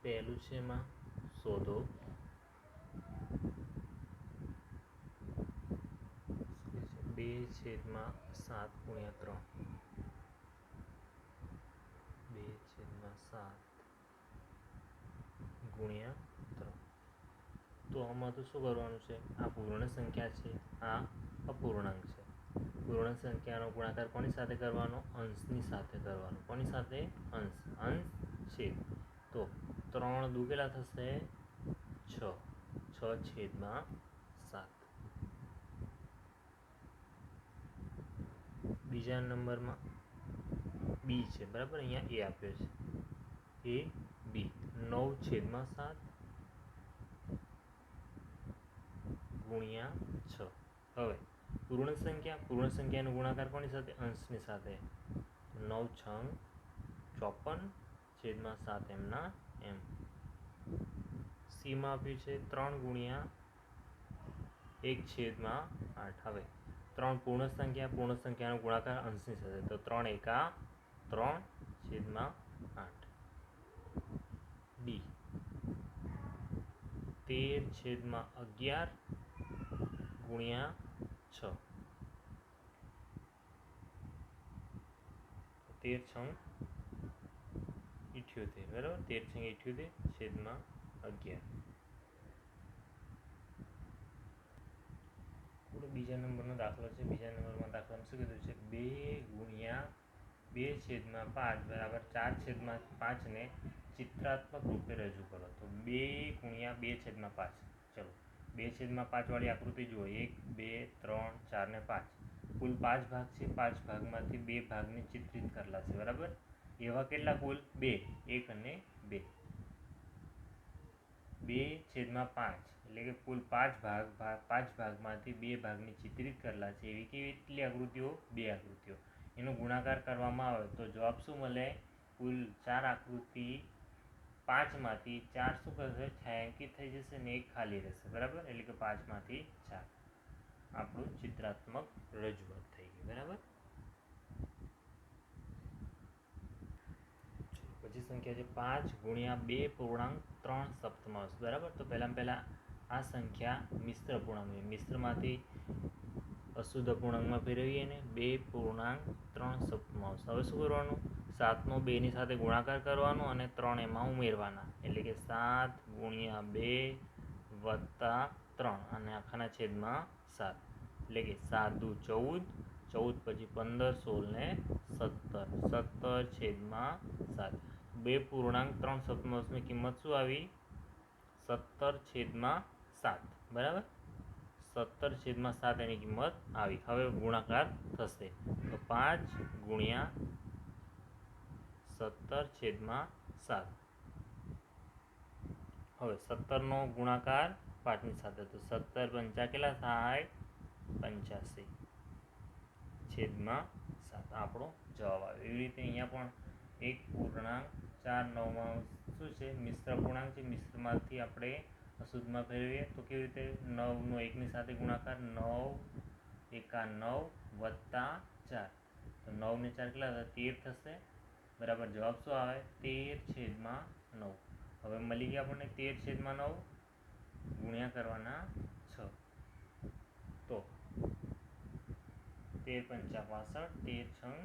પહેલું છે એમાં શોધો બે છેદમાં 7 ગુણ્યા 3 2 છેદમાં 7 ગુણ્યા 3. તો આમાં તો શું કરવાનું છે? આ પૂર્ણ સંખ્યા છે, આ અપૂર્ણાંક છે. પૂર્ણ સંખ્યાનો ગુણાકાર કોની સાથે કરવાનો? અંશની સાથે કરવાનો. કોની સાથે? અંશ. અંશ છેદ. તો 3 દુ કેટલા થશે? 6. 6 છેદમાં 7. બીજા નંબરમાં બી છે, બરાબર. અહીંયા એ આપ્યો છે, એ બી. 9 છેદમાં 7 ગુણ્યા 6. હવે પૂર્ણ સંખ્યાનો ગુણાકાર કોની સાથે? અંશની સાથે. 9 છંગ 54 છેદમાં 7 એમના એમ. સીમાં આપ્યું છે 3 ગુણ્યા 1 છેદમાં 8. હવે 3 પૂર્ણ સંખ્યાનો ગુણાકાર અંશની સાથે. તો 3 એકા 3 છેદમાં 8. ડી 13 છેદમાં 11 ગુણ્યા 6. 13 છંગ 78, બરાબર. 13 છંગ 78 છેદમાં 11. બીજા નંબરનો દાખલો છે. બીજા નંબરમાં દાખલામાં શું કીધું છે? 2 ગુણ્યા 2 છેદમાં 5 બરાબર 4 છેદમાં 5 ને ચિત્રાત્મક રૂપે રજૂ કરો. તો 2 ગુણ્યા 2 છેદમાં 5. ચલો 2 છેદમાં 5 વાળી આકૃતિ જુઓ. 1 2 3 4 ને 5. કુલ 5 ભાગ છે. 5 ભાગમાંથી 2 ભાગને ચિત્રિત કરેલા છે, બરાબર. એવા કેટલા કુલ? 2. 1 અને 2. 2 છેદમાં 5 એટલે કે કુલ 5 ભાગમાંથી 2 ભાગને ચિત્રિત કરેલા છે. એવી કેટલી આકૃતિઓ? 2 આકૃતિઓ. એનો ગુણાકાર કરવામાં આવે તો જવાબ શું મળે? કુલ 4 આકૃતિ 5માંથી 4 શું કરશે? છાંયાંકિત થઈ જશે ને 1 ખાલી રહેશે, બરાબર. એટલે કે 5માંથી 4 આપણું ચિત્રાત્મક રજૂઆત થઈ ગઈ, બરાબર. પછી સંખ્યા છે 5 ગુણ્યા 2 પૂર્ણાંક 3 સપ્તમાંશ, બરાબર. તો પહેલાં આ સંખ્યા મિશ્ર પૂર્ણાંક, મિશ્રમાંથી અશુદ્ધ પૂર્ણાંકમાં ફેરવીએ ને 2 પૂર્ણાંક 3 સપ્તમાંશ. હવે શું કરવાનું? 7નો 2ની સાથે ગુણાકાર કરવાનો અને 3 એમાં ઉમેરવાના. એટલે કે 7 ગુણ્યા 2 વત્તા 3 અને આખાના છેદમાં 7. એટલે કે 7 દુ 14, 14 પછી 15, 16 ને 17. 17 છેદમાં 7. 2 પૂર્ણાંક 3 સપ્તમાંશની કિંમત શું આવી? 17 છેદમાં 7, બરાબર. 17 છેદમાં 7 એની કિંમત આવી. હવે ગુણાકાર થશે તો 5 ગુણ્યા 17 છેદમાં 7. હવે 17નો ગુણાકાર 5ની સાથે. તો 17 પંચા કેટલા થાય? 85 છેદમાં 7 આપણો જવાબ આવે. એવી રીતે અહીંયા પણ 1 પૂર્ણાંક 4 9માં શું છે? મિશ્ર પૂર્ણાંક છે. મિશ્રમાંથી આપણે અશુદ્ધમાં ફેરવીએ તો કેવી રીતે? 9નો 1ની સાથે ગુણાકાર. 9 એકા 9 વત્તા 4. તો 9 ને 4 કેટલા થશે? 13 થશે, બરાબર. જવાબ શું આવે? 13 છેદમાં 9. હવે મળી ગયા આપણને 13 છેદમાં 9. ગુણ્યા કરવાના 6. તો 13 પંચા 65, 13 છંગ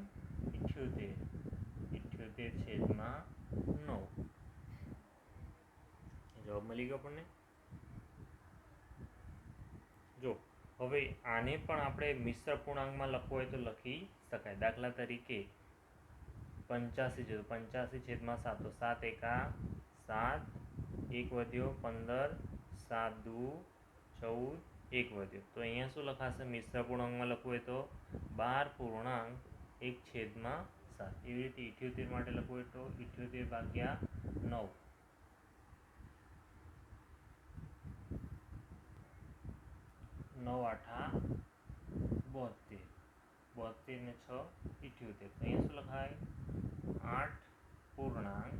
78, 78 છેદમાં 9. જવાબ મળી ગયો આપણને. જો હવે આને પણ આપણે મિશ્ર પૂર્ણાંકમાં લખવું હોય તો લખી શકાય. દાખલા તરીકે 85 છે. 85 છેદમાં 7. તો 7 એકા 7, 1 વધ્યો 15, 7 દુ 14, 1 વધ્યો. તો અહીંયા શું લખાશે? મિશ્ર પૂર્ણાંકમાં લખવું હોય તો 12 પૂર્ણાંક 1 છેદમાં 7. એવી રીતે 78 માટે લખવું હોય તો 78 ભાગ્યા 9. 9 આઠા 72. 72 ને 6 78. તો અહીંયા શું લખાય? 8 પૂર્ણાંક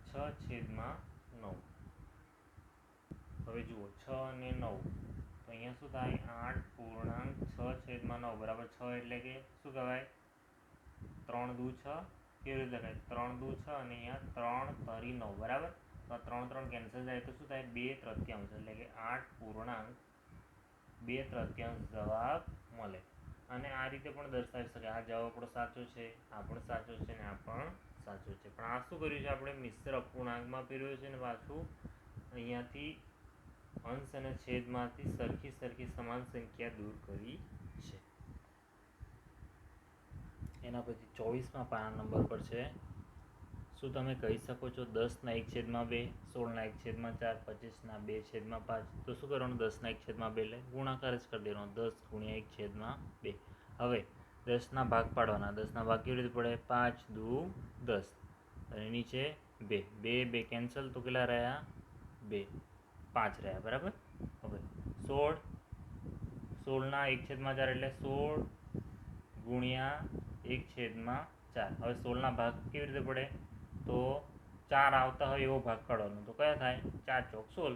6 છેદમાં 9. હવે જુઓ 6 અને 9. તો અહીંયા શું થાય? 8 પૂર્ણાંક 6 છેદમાં 9 બરાબર 6 એટલે કે શું કહેવાય? 3 દુ 6. કેવી રીતે લખાય? 3 દુ 6 અને અહીંયા 3 તરી 9, બરાબર. તો આ 3 3 કેન્સલ જાય તો શું થાય 2/3 એટલે કે 8.2/3 જવાબ મળે. અને આ રીતે પણ દર્શાવી શકાય આ જવાબ આપણો સાચો છે, આ પણ સાચો છે ને આ પણ સાચો છે. પણ આ શું કર્યું છે આપણે મિશ્ર અપૂર્ણાંકમાં ફેરવ્યું છે ને પાછું અહીંયાથી અંશ અને છેદમાંથી સરખી સમાન સંખ્યા દૂર કરી છે. એના પછી 24મા પાના નંબર પર છે, શું તમે કહી શકો છો 10 ના 1/2, 16 ના 1/4, 25 ના 2/5? તો શું કરવાનું 10 ના 1/2 એટલે ગુણાકાર જ કરી દેવાનો 10 ગુણ્યા 1/2. હવે 10 ના ભાગ પાડવાના. 10 ના ભાગ કેવી રીતે પડે 5 દુ 10 અને નીચે 2 2 કેન્સલ તો કેટલા રહ્યા 2 5 રહ્યા બરાબર. હવે 16 ના 1/4 એટલે 16 ગુણ્યા 1/4. હવે 16 ના ભાગ કેવી રીતે પડે તો 4 આવતા હોય એવો ભાગ કાઢવાનો. તો કયા થાય 4 ચોક 16,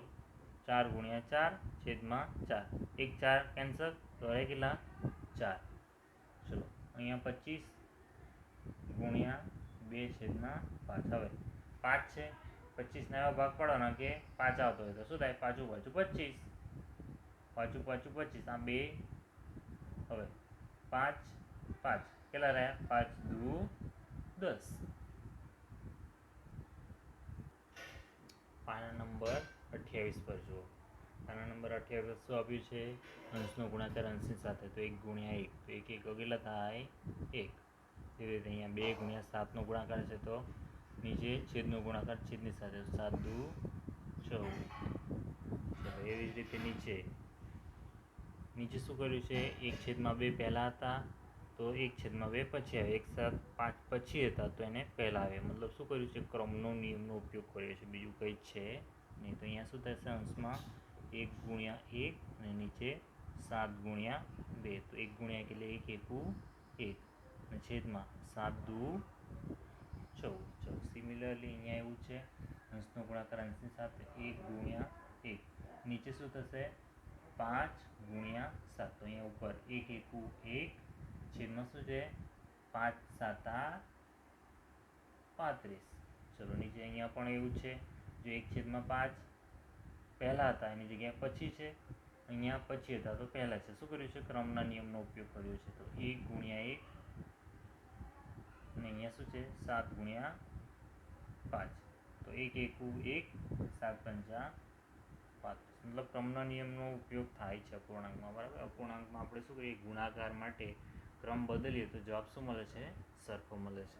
4 ગુણ્યા 4/4, 1 4 કેન્સલ તો રહે કેટલા 4. ચલો અહીંયા 25 ગુણ્યા 2/5. હવે 5 છે 25 ના એવા ભાગ પાડવાના કે 5 આવતો હોય તો શું થાય પાછું 25 આ 2. હવે 5 5 કેટલા રહ્યા 5 દુ 10. પાના નંબર 28 પર જુઓ. પાના નંબર 28 શું આપ્યું છે અંશનો ગુણાકાર અંશની સાથે તો 1 ગુણ્યા 1 તો 1 1 કેટલા થાય 1. એવી રીતે અહીંયા 2 ગુણ્યા 7નો ગુણાકાર છે તો નીચે છેદનો ગુણાકાર છેદની સાથે 7 દુ 14. એવી જ રીતે નીચે શું કર્યું છે 1/2 પહેલાં હતા તો 1/2 પછી આવે 1/5 પછી હતા તો એને પહેલાં આવે. મતલબ શું કર્યું છે ક્રમનો નિયમનો ઉપયોગ કર્યો છે, બીજું કંઈ છે નહીં. તો અહીંયા શું થશે અંશમાં 1 ગુણ્યા 1 અને નીચે 7 ગુણ્યા 2 તો 1 ગુણ્યા 1 એટલે 1 એકુ 1 અને છેદમાં 7 દુ 14. સિમિલરલી અહીંયા એવું છે અંશનો ગુણાકાર અંશની સાથે 1 ગુણ્યા 1 નીચે શું થશે 5 ગુણ્યા 7 તો અહીંયા ઉપર 1 એકુ 1 છેદમાં શું છે 5 7 35. ચલો નીચે અહીંયા પણ એવું છે જો 1/5 પહેલાં હતા એની જગ્યાએ પછી છે, અહીંયા પછી હતા તો પહેલાં છે. શું કર્યું છે ક્રમના નિયમનો ઉપયોગ કર્યો છે તો 1 ગુણ્યા 1 અને અહીંયા શું છે 7 ગુણ્યા 5 તો 1 એકુ 1 7 પંચા 35. મતલબ ક્રમના નિયમનો ઉપયોગ થાય છે અપૂર્ણાંકમાં બરાબર. અપૂર્ણાંકમાં આપણે શું કરીએ ગુણાકાર માટે ક્રમ બદલીએ તો જવાબ શું મળે છે સરખો મળે છે.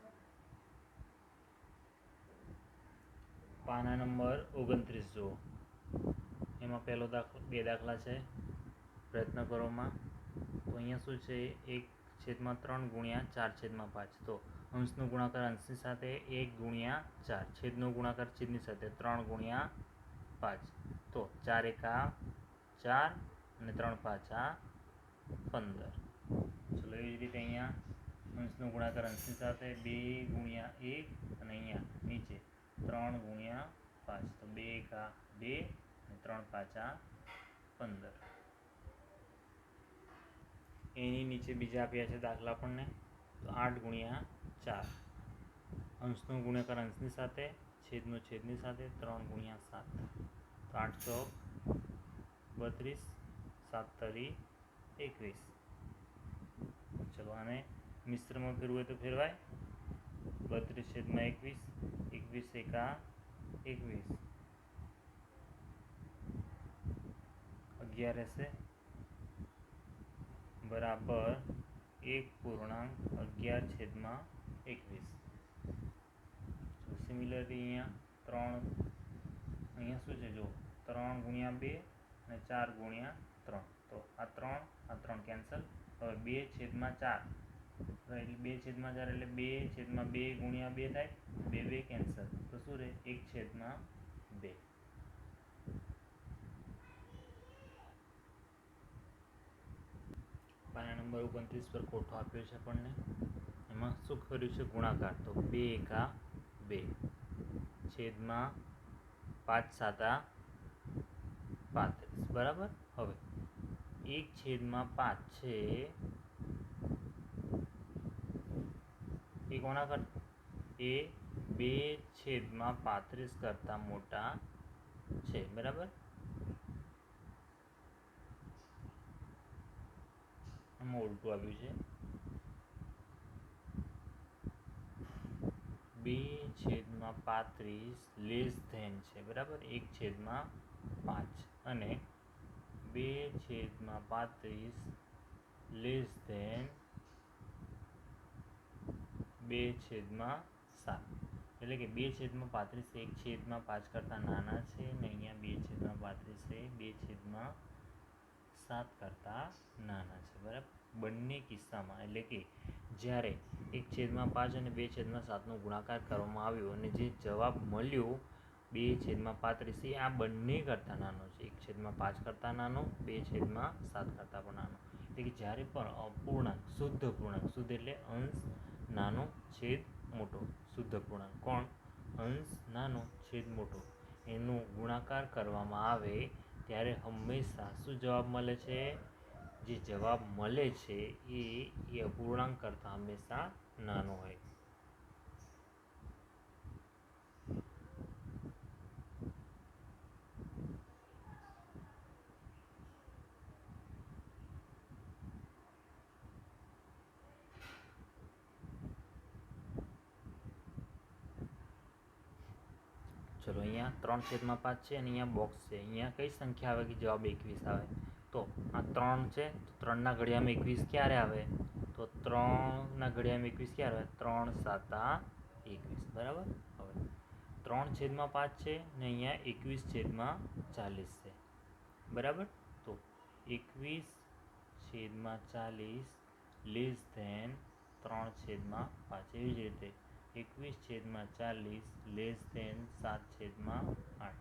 પાના નંબર 29 જુઓ. એમાં પહેલો દાખલો 2 દાખલા છે પ્રયત્ન કરોમાં. તો અહીંયા શું છે 1/3 ગુણ્યા 4/5 તો અંશનો ગુણાકાર અંશની સાથે 1 ગુણ્યા 4 છેદનો ગુણાકાર છેદની સાથે 3 ગુણ્યા 5 તો 4 એકા 4 અને 3 5 15. ચલો એવી જ રીતે અહીંયા અંશનો ગુણાકાર અંશની સાથે 2 ગુણ્યા 1 અને અહીંયા નીચે 3 ગુણ્યા 5 તો 2 એકા 2 અને 3 5 15. એની નીચે બીજા આપ્યા છે દાખલા આપણને તો 8 ગુણ્યા 4 અંશનો ગુણાકાર અંશની સાથે છેદનો છેદની સાથે 3 ગુણ્યા 7 તો 8 ચોક 32 7 તરી 21. ચલો આને મિશ્રમાં ફેરવું હોય તો ફેરવાય 32/21 21 એકા 21 11 રહેશે બરાબર 1.11/21. સિમિલરલી અહીંયા શું છે જો 3 ગુણ્યા 2 અને 4 ગુણ્યા 3 તો આ 3 કેન્સલ. હવે 2/4 એટલે 2/4 એટલે 2/2 ગુણ્યા 2 થાય 2 2 કેન્સલ તો શું રહે 1/2. પાના નંબર 29 પર કોઠો આપ્યો છે આપણને. એમાં શું કર્યું છે ગુણાકાર તો 2 એકા 2 છેદમાં 5 7 35 બરાબર. હવે 1/5 છે એ કોના કરતા એ 2/35 કરતાં મોટા છે, બરાબર. આમાં ઉલટું આવ્યું છે, 2/35 લેસ ધેન છે, બરાબર, 1/5 અને 2/35 લેસ ધેન 2/7, એટલે કે 2/35 1/5 કરતાં નાના છે ને અહીંયા 2/35 એ 2/7 કરતાં નાના છે, બરાબર. બંને કિસ્સામાં એટલે કે જ્યારે 1/5 અને 2/7નો ગુણાકાર કરવામાં આવ્યો અને જે જવાબ મળ્યો 2/35 એ આ બંને કરતાં નાનો છે, 1/5 કરતાં નાનો, 2/7 કરતાં પણ નાનો. એટલે કે જ્યારે પણ અપૂર્ણાંક શુદ્ધ પૂર્ણાંક, શુદ્ધ એટલે અંશ નાનો છેદ મોટો, શુદ્ધ પૂર્ણાંક કોણ, અંશ નાનો છેદ મોટો, એનો ગુણાકાર કરવામાં આવે ત્યારે હંમેશા શું જવાબ મળે છે, જે જવાબ મળે છે એ અપૂર્ણાંક કરતાં હંમેશા નાનો હોય. ચલો અહીંયા 3/5 છે અને અહીંયા બોક્સ છે. અહીંયા કઈ સંખ્યા આવે કે જવાબ 21 આવે, તો આ 3 છે તો 3ના ઘડિયામાં 21 ક્યારે આવે, તો 3ના ઘડિયામાં 21 ક્યારે આવે, 3/7 = 21, બરાબર. હવે 3/5 છે ને અહીંયા 21/40 છે, બરાબર. તો 21/40 લેસ ધેન 3/5, એવી જ રીતે 21/40 લેસ ધેન 7/8.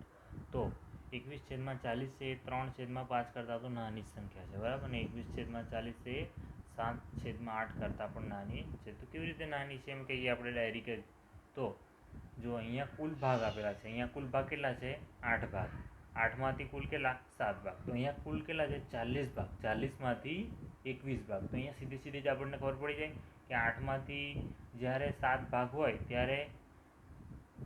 તો 21/40 એ 3/5 કરતાં તો નાની સંખ્યા છે, બરાબર ને 21/40 એ 7/8 કરતાં પણ નાની છે. તો કેવી રીતે નાની છે એમ કહીએ આપણે ડાયરેક્ટ, તો જો અહીંયા કુલ ભાગ આપેલા છે, અહીંયા કુલ ભાગ કેટલા છે, 8 ભાગ, 8માંથી કુલ કેટલા, 7 ભાગ, તો અહીંયા કુલ કેટલા છે, 40 ભાગ, 40માંથી 21 ભાગ. તો અહીંયા સીધી જ આપણને ખબર પડી જાય કે 8માંથી જ્યારે 7 ભાગ હોય ત્યારે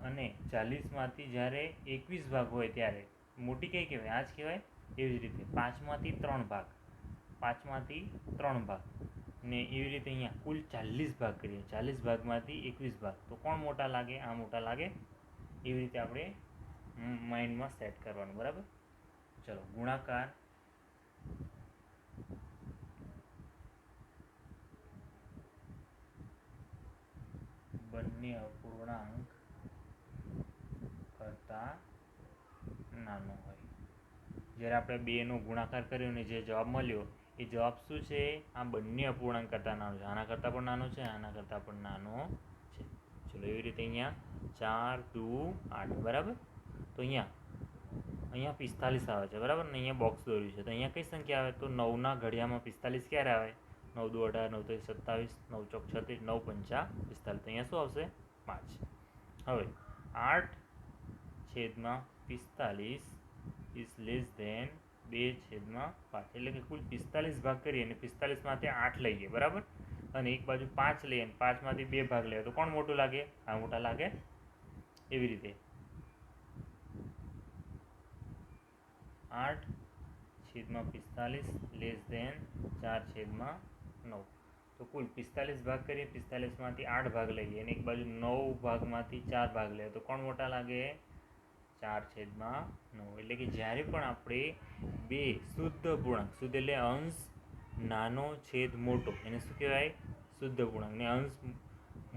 અને 40માંથી જ્યારે 21 ભાગ હોય ત્યારે મોટી કઈ કહેવાય, આ જ કહેવાય. એવી જ રીતે 5માંથી 3 ભાગ, 5માંથી 3 ભાગ ને એવી રીતે અહીંયા કુલ 40 ભાગ કરીએ, 40 ભાગમાંથી 21 ભાગ, તો કોણ મોટા લાગે, આ મોટા લાગે. એવી રીતે આપણે માઇન્ડમાં સેટ કરવાનું, બરાબર. ચલો ગુણાકાર બંને અપૂર્ણાંક કરતાં નાનો હોય. જ્યારે આપણે બેનો ગુણાકાર કર્યો અને જે જવાબ મળ્યો એ જવાબ શું છે, આ બંને અપૂર્ણાંક કરતાં નાનો છે, આના કરતાં પણ નાનો છે, આના કરતાં પણ નાનો છે. ચલો એવી રીતે અહીંયા 4 2 8, બરાબર. તો અહીંયા 45 આવે છે, બરાબર ને અહીંયા બોક્સ દોર્યું છે, તો અહીંયા કઈ સંખ્યા આવે, તો 9ના ઘડિયામાં 45 ક્યારે આવે, 9 દુ 18, 9 3 27, 9 ચોક 36, 9 પંચા 45, તો અહીંયા શું આવશે, 5. હવે 8/45 ઇઝ લેસ ધેન 2/5, એટલે કે કુલ 45 ભાગ કરીએ અને 45માંથી 8 લઈએ, બરાબર, અને એક બાજુ 5 લઈએ અને 5માંથી 2 ભાગ લઈએ, તો કોણ મોટું લાગે, આ મોટા લાગે. એવી રીતે 8/45 લેસ ધેન 4/9, તો કુલ 45 ભાગ કરીએ, 45માંથી 8 ભાગ લઈએ અને એક બાજુ 9 ભાગમાંથી 4 ભાગ લઈએ, તો કોણ મોટા લાગે, 4/9. એટલે કે જ્યારે પણ આપણે બે શુદ્ધ પૂર્ણાંક, શુદ્ધ એટલે અંશ નાનો છેદ મોટો, એને શું કહેવાય, શુદ્ધ પૂર્ણાંક, ને અંશ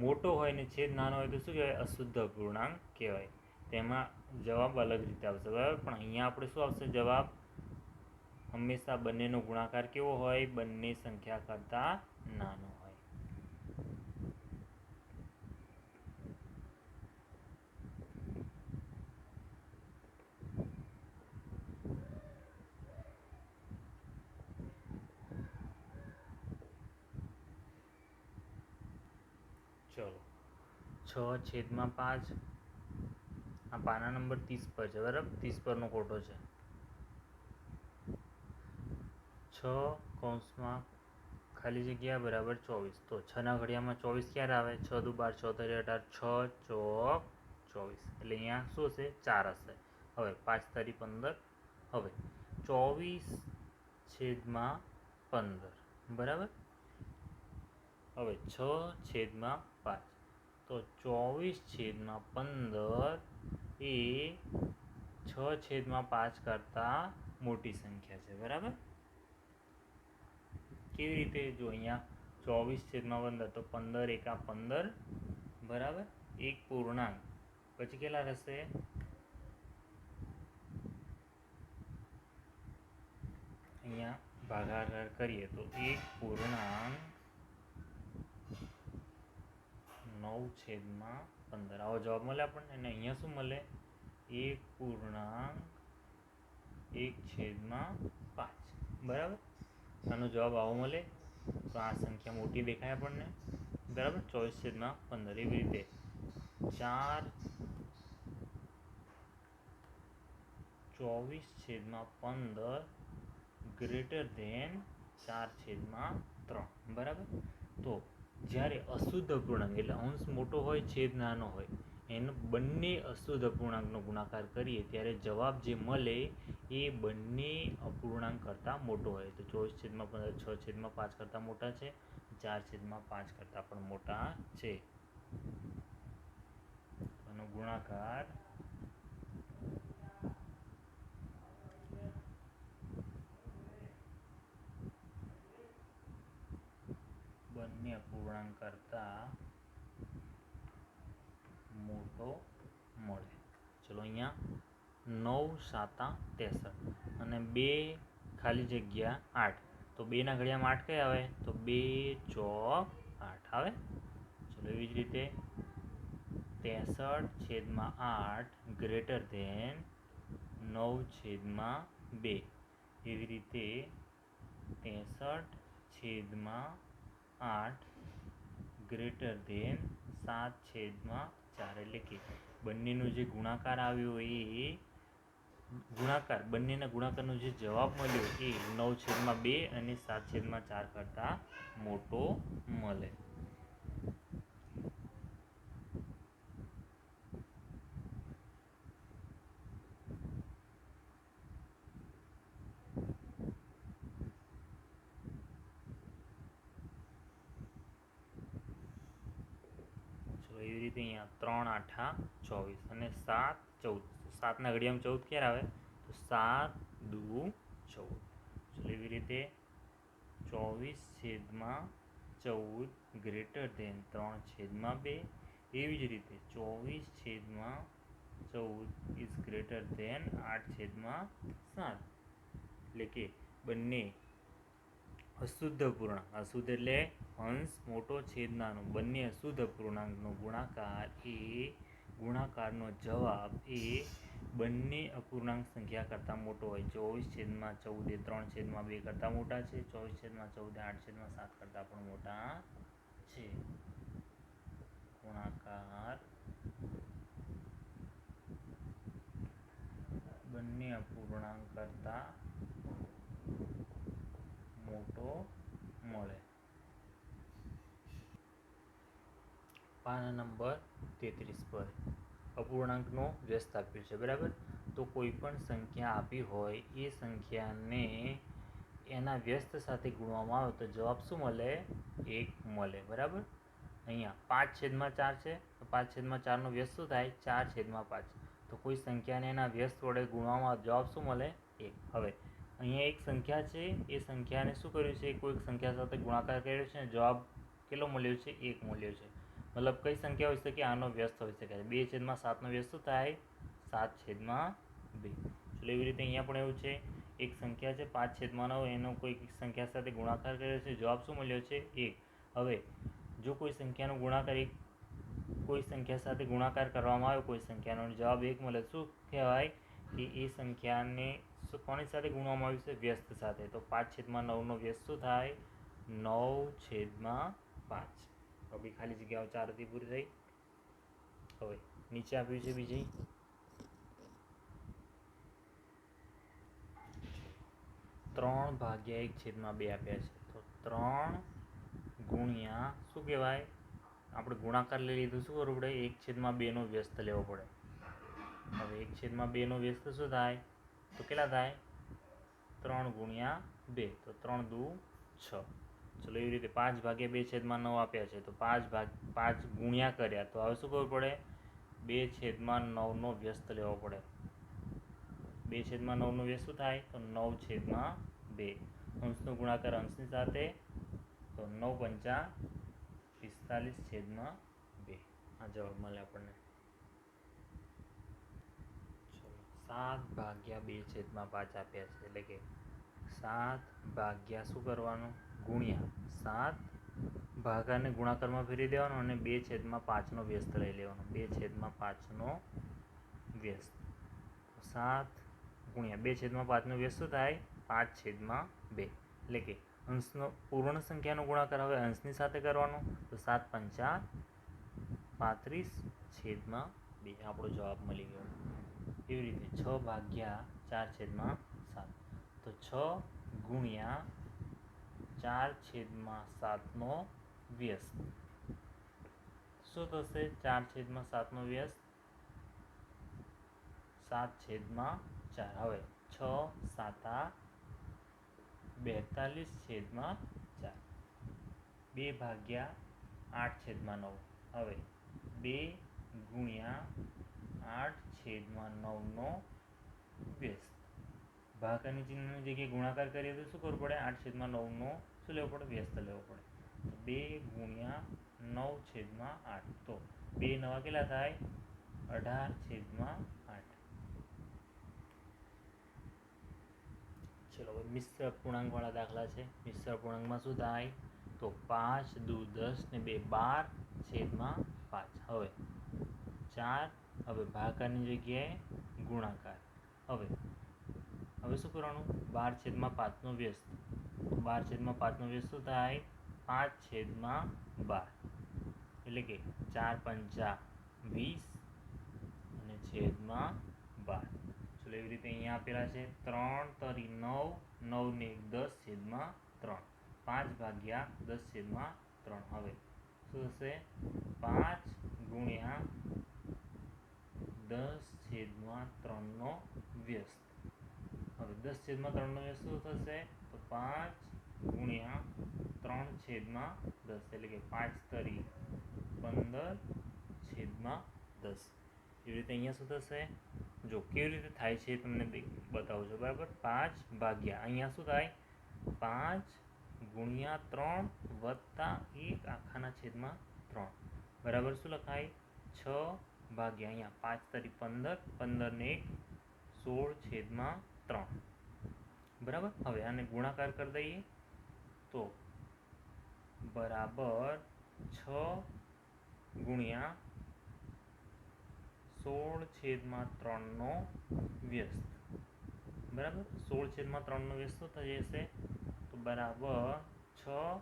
મોટો હોય ને છેદ નાનો હોય તો શું કહેવાય, અશુદ્ધ પૂર્ણાંક કહેવાય. તેમાં જવાબ અલગ રીતે આવશે, બરાબર. પણ અહીંયા આપણે શું આવશે જવાબ, હંમેશા બંનેનો ગુણાકાર કેવો હોય, બંને સંખ્યા કરતાં નાનો હોય. ચલો 6/5, આ પાના નંબર 30 પર છે, બરાબર, 30 પરનો ખોટો છે. 6 કૌંસમાં ખાલી જગ્યા બરાબર 24. તો 6ના ઘડિયામાં 24 ક્યારે આવે? 6 દુ 12, 6 તરી 18, 6 ચોક 24. એટલે અહીંયા શું હશે? 4 હશે. હવે 5 તરી 15. હવે 24/15 બરાબર. હવે 6/5. તો 24/15 એ 6/5 કરતાં મોટી સંખ્યા છે. બરાબર. કેવી રીતે? જો અહીંયા 24/15 તો 15 એકા 15 બરાબર. એક પૂર્ણાંક પછી કેટલા રહેશે? અહીંયા ભાગાકાર કરીએ તો 1/9/15 આવો જવાબ મળે આપણને. અને અહીંયા શું મળે? 1/1/5 બરાબર. આનો જવાબ આવો મળે. તો આ સંખ્યા મોટી દેખાય આપણને. બરાબર. 24/15. એવી રીતે 24/15 ગ્રેટર ધેન 4/3 બરાબર. તો જ્યારે અશુદ્ધ અપૂર્ણાંક એટલે અંશ મોટો હોય છેદ નાનો હોય એનો બંને અશુદ્ધ અપૂર્ણાંકનો ગુણાકાર કરીએ ત્યારે જવાબ જે મળે એ બંને અપૂર્ણાંક કરતાં મોટો હોય. તો 24/15 6/5 કરતાં મોટા છે, 4/5 કરતાં પણ મોટા છે. આનો ગુણાકાર બંને અપૂર્ણાંક કરતાં મોટો મળે. ચલો અહીંયા 9×7 = 63 અને 2 ખાલી જગ્યા 8. તો 2ના ઘડિયામાં 8 કઈ આવે? તો 2 ચોક 8 આવે. ચલો એવી જ રીતે 63/8 ગ્રેટર ધેન 9/2. એવી રીતે 63/8 ગ્રેટર ધેન 7/4. એટલે કે બંનેનો જે ગુણાકાર આવ્યો એ બંનેના ગુણાકારનો જે જવાબ મળ્યો એ 9/2 અને 7/4 કરતાં મોટો મળે. એવી રીતે અહીંયા 3×8 = 24 અને 7/14. 7ના ઘડિયામાં 14 ક્યારે આવે? તો 7×2 = 14. ચલો એવી રીતે 24/14 ગ્રેટર ધેન 3/2. એવી જ રીતે 24/14 ઇઝ ગ્રેટર ધેન 8/7. એટલે કે બંને અશુદ્ધ અપૂર્ણાંક, અશુદ્ધ એટલે અંશ મોટો છેદ નાનો, બંને અશુદ્ધ અપૂર્ણાંકનો ગુણાકારનો જવાબ એ બંને અપૂર્ણાંક સંખ્યા કરતાં મોટો હોય. 24/14 એ 3/2 કરતાં મોટા છે, 24/14 8/7 કરતાં પણ મોટા છે. ગુણાકાર બંને અપૂર્ણાંક કરતાં મોટો મળે. પાના નંબર 33 પર અપૂર્ણાંકનો વ્યસ્ત આપ્યો છે. બરાબર. તો કોઈ પણ સંખ્યા આપી હોય એ સંખ્યાને એના વ્યસ્ત સાથે ગુણવામાં આવે તો જવાબ શું મળે? 1 મળે. બરાબર. અહીંયા 5/4 છે તો 5/4નો વ્યસ્ત શું થાય? 4/5. તો કોઈ સંખ્યાને એના વ્યસ્ત વડે ગુણવામાં આવે જવાબ શું મળે? 1. હવે અહીંયા એક સંખ્યા છે, એ સંખ્યાને શું કર્યું છે? કોઈક સંખ્યા સાથે ગુણાકાર કર્યો છે અને જવાબ કેટલો મળ્યો છે? 1 મળ્યો છે. મતલબ કઈ સંખ્યા હોઈ શકે? આનો વ્યસ્ત હોઈ શકે. 2/7નો વ્યસ્ત શું થાય? 7/2. ચલો એવી રીતે અહીંયા પણ એવું છે. એક સંખ્યા છે 5/9 એનો કોઈ સંખ્યા સાથે ગુણાકાર કર્યો છે, જવાબ શું મળ્યો છે? 1. હવે જો કોઈ સંખ્યાનો ગુણાકાર કોઈ સંખ્યા સાથે ગુણાકાર કરવામાં આવે કોઈ સંખ્યાનો જવાબ 1 મળે, શું કહેવાય? કે એ સંખ્યાને કોની સાથે ગુણવામાં આવ્યું છે? વ્યસ્ત સાથે. તો 5/9નો વ્યસ્ત શું થાય? 9/5. હવે ખાલી જગ્યાઓ 4 હતી પૂરી થઈ. હવે નીચે આપ્યું છે બીજી 3/1/2 આપ્યા છે. તો 3 ગુણ્યા શું કહેવાય, આપણે ગુણાકાર લઈ લીધું, શું કરવું પડે, 1/2નો વ્યસ્ત લેવો પડે. હવે 1/2નો વ્યસ્ત શું થાય, તો કેટલા થાય, 3 ગુણ્યા 2, તો 3 દુ 6. ચલો એવી રીતે 5/2/9 આપ્યા છે, તો 5 ગુણ્યા કર્યા, તો હવે શું કરવું પડે, 2/9નો વ્યસ્ત લેવો પડે. 2/9નો વ્યસ્ત શું થાય, તો 9/2. અંશનો ગુણાકાર અંશની સાથે, તો 9 × 5 = 45/2. આ જવાબ મળે આપણને. ચલો 7/2/5 આપ્યા છે, એટલે કે 7 શું કરવાનું, ગુણ્યા 7 ભાગાને ગુણાકારમાં ફેરવી દેવાનો અને 2/5નો વ્યસ્ત લઈ લેવાનો. 2/5નો વ્યસ્ત, 7 ગુણ્યા 2/5નો વ્યસ્ત શું થાય, 5/2. એટલે કે અંશનો પૂર્ણ સંખ્યાનો ગુણાકાર હવે અંશની સાથે કરવાનો, તો 7 × 5 = 35/2. આપણો જવાબ મળી ગયો. એવી રીતે 6/4/7, તો 6 ગુણ્યા 4/7નો વ્યસ્ત શું થશે, 4/7નો વ્યસ્ત 7/4. હવે 6 × 7 = 42/4. 2/8/9. હવે 2 ગુણ્યા 8/9નો વ્યસ્ત, ભાગાની ચિહ્નની જગ્યાએ ગુણાકાર કરીએ તો શું કરવું પડે, 8/9નો શું લેવો પડે, વ્યસ્ત લેવો પડે. 2 ગુણ્યા 9/8, તો 2 × 9 કેટલા થાય, 18/8. ચલો હવે મિશ્ર પૂર્ણાંકવાળા દાખલા છે. મિશ્ર પૂર્ણાંકમાં શું થાય, તો 5 દુ 10 ને 2 12/5. હવે 4, હવે ભાગાકારની જગ્યાએ ગુણાકાર. હવે શું કરવાનું, 12/5નો વ્યસ્ત. 12/5નો વ્યસ્ત શું થાય, 5/12. એટલે કે 4 × 5 = 20 અને છેદમાં 12. ચલો એવી રીતે અહીંયા આપેલા છે 3 તરી 9, 9 ને 10/3, 5/10/3. હવે શું થશે, 5 ગુણ્યા 10/3નો વ્યસ્ત. હવે 10/3નો વ્યસ્ત શું થશે, તો 5 ગુણ્યા 3/10, એટલે કે 5 તરી 15/10. એવી રીતે અહીંયા શું થશે, જો કેવી રીતે થાય છે તમને બતાવું છું, બરાબર. 5 ભાગ્યા અહીંયા શું થાય, 5 ગુણ્યા 3 વત્તા 1/3, બરાબર શું લખાય, 6 ભાગ્યા અહીંયા 5 તરી 15, 15 ને 1 16/3, બરાબર. હવે આને ગુણાકાર કરી દઈએ તો બરાબર 6 ગુણ્યા 16/3નો વ્યસ્ત, બરાબર. 16/3નો વ્યસ્ત શું થઈ જશે, તો બરાબર 6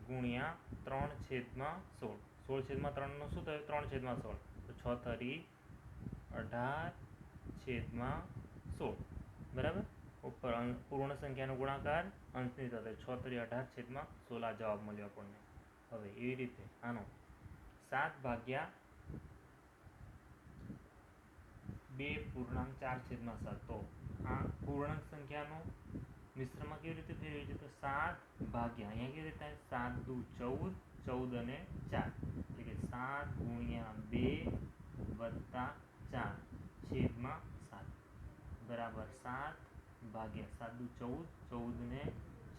ગુણ્યા 3/16. 16/3નો શું થયું, 3/16, તો 6 તરી 18/16, બરાબર. ઉપર પૂર્ણ સંખ્યાનો ગુણાકાર અંશની સાથે, 6 તરી 18/16. આ જવાબ મળ્યો આપણને. હવે એવી રીતે આનો 7/2/4/7, તો આ પૂર્ણાંક સંખ્યાનો મિશ્રમાં કેવી રીતે ફેરવી છે, તો 7 ભાગ્યા અહીંયા કેવી રીતે થાય, 7 દુ 14, 14 અને 4, એટલે કે 7 ગુણ્યા 2 વત્તા 4/7, બરાબર 7/7 દુ 14, 14 ને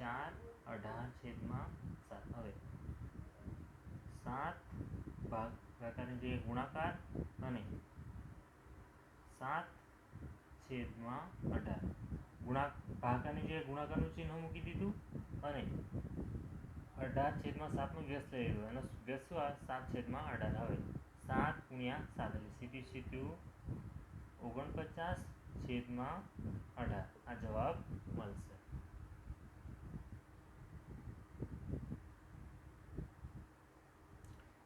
4 18/7. હવે 7 ભાગાકારની જગ્યાએ ગુણાકાર અને 7/18, ભાગાકારની જગ્યાએ ગુણાકારનું ચિહ્ન મૂકી દીધું અને 18/7નો વ્યસ્ત લઈ લીધો, એનો વ્યસ્ત શું આવે, 7/18. હવે 7 ગુણ્યા 7, એટલે સીધું સીધું 49/18. આ જવાબ મળશે.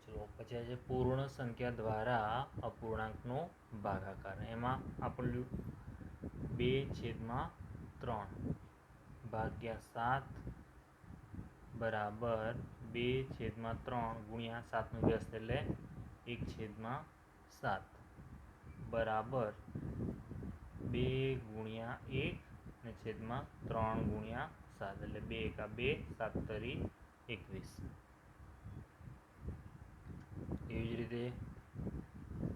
ચલો પછી છે પૂર્ણ સંખ્યા દ્વારા અપૂર્ણાંકનો ભાગાકાર. એમાં આપણું 2/3 ભાગ્યા 7 બરાબર 2/3 ગુણ્યા 7નો વ્યસ્ત એટલે 1/7 બરાબર 2 ગુણ્યા 1 ને છેદમાં 3 ગુણ્યા 7 એટલે 2 એકા 2 7 તરી 21. એવી જ રીતે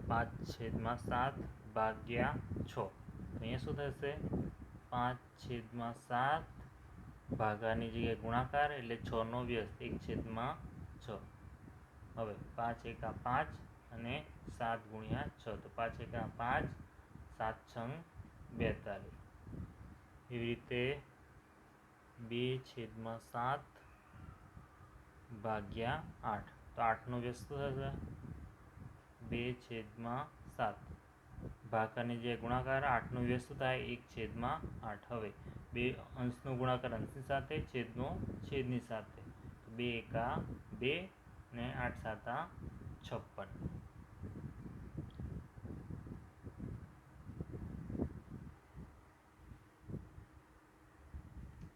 5/7 ભાગ્યા 6 અહીંયા શું થશે 5/7 ભાગાની જગ્યાએ ગુણાકાર એટલે 6નો વ્યસ્ત 1/6. હવે 5 એકા 5 અને 7 ગુણ્યા 6 તો 5 એકા 5 7 છંગ 42. એવી રીતે 2/7 ભાગ્યા 8 તો 8નો વ્યસ્ત થશે 2/7 ભાગાની જે ગુણાકાર 8નો વ્યસ્ત થાય 1/8. હવે 2 અંશનો ગુણાકાર અંશની સાથે છેદનો છેદની સાથે 2 એકા 2 ને 8 સાતા 56.